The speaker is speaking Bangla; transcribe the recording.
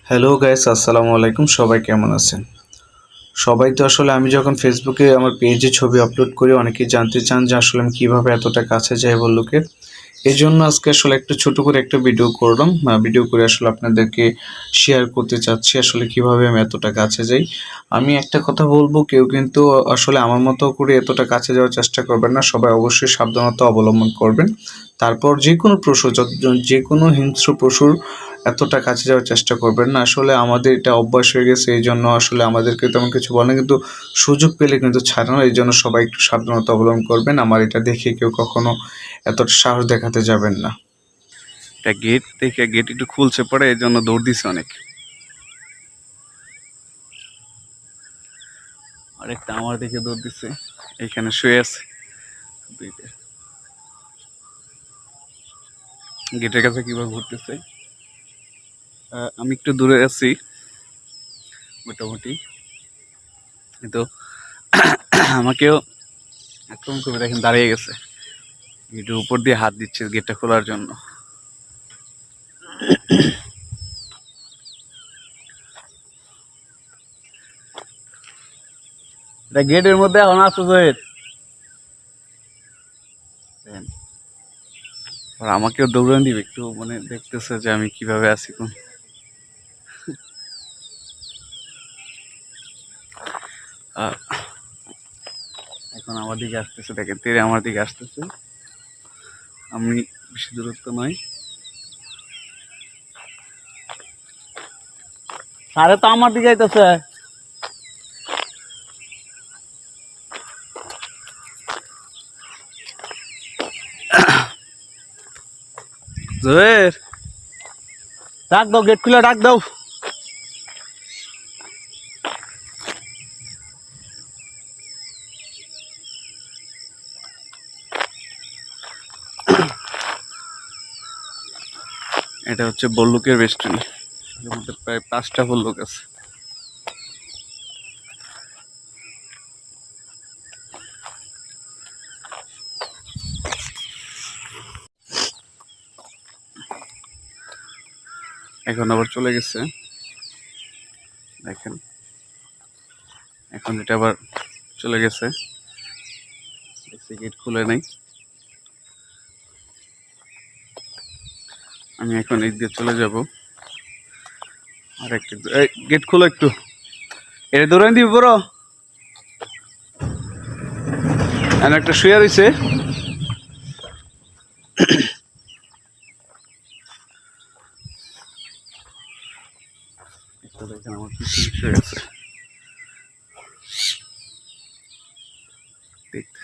হ্যালো গাইস, আসসালামু আলাইকুম। সবাই কেমন আছেন? সবাই তো আসলে আমি যখন ফেসবুকে আমার পেজে ছবি আপলোড করি, অনেকেই জানতে চান যে আসলে আমি কীভাবে এতটা কাছে যাই ভল্লুকের। এই জন্য আজকে আসলে একটু ছোট করে একটা ভিডিও করলাম। ভিডিও করে আসলে আপনাদেরকে শেয়ার করতে চাচ্ছি আসলে কীভাবে আমি এতটা কাছে যাই। আমি একটা কথা বলবো, কেউ কিন্তু আসলে আমার মতো করে এতটা কাছে যাওয়ার চেষ্টা করবেন না। সবাই অবশ্যই সাবধানতা অবলম্বন করবেন। তারপর যেকোনো পশু যেকোনো হিংস্র পশুর এতটা কাছে যাওয়ার চেষ্টা করবেন না। আসলে আমাদের এটা অভ্যাস হয়ে গেছে, এইজন্য আসলে আমাদেরকে তেমন কিছু বলে না, কিন্তু সুযোগ পেলে কিন্তু ছাড়ে না। এইজন্য সবাই একটু সাবধানতা অবলম্বন করবেন। আমার এটা দেখে কেউ কখনো এতটা সাহস দেখাতে যাবেন না। এটা গেট থেকে গেট একটু খুলছে পড়ে, এই জন্য দৌড় দিছে অনেক। আরেকটা আমার দিকে দৌড় দিছে, এইখানে শুয়ে আছে দুইটা। গেটের কাছে কিভাবে ঘুরতেছে। আমি একটু দূরে আছি মোটামুটি, কিন্তু আমাকেও আক্রমণ করবে। দেখেন দাঁড়িয়ে গেছে, গেটের উপর দিয়ে হাত দিচ্ছে গেটটা খোলার জন্য। এটা গেটের মধ্যে এখন আসো জয়ের, আর আমাকেও দৌড়ান দিবে একটু, মানে দেখতেছে যে আমি কিভাবে আছি। কোন এখন আমার দিকে আসতেছে, দেখেন তেরে আমার দিকে আসতেছে। আমি বেশি দূরত্ব নয়, সারে তো আমার দিকে আইতেছে। জয়ের ডাক দাও, গেট খুলে ডাক দাও। এটা হচ্ছে ভল্লুকের বেষ্টনী, এর মধ্যে প্রায় 5টা ভল্লুক আছে। এখন আবার চলে গেছে, দেখেন এখন এটা আবার চলে গেছে, গেট খুলে নাই। আমি এখন এই দিয়ে চলে যাব। আর একটু গেট খুলো একটু, এটা দৌড়ান দিবি বড়। একটা শুয়ে রয়েছে, দেখেন আমার পিছনে শুয়ে আছে। দেখতে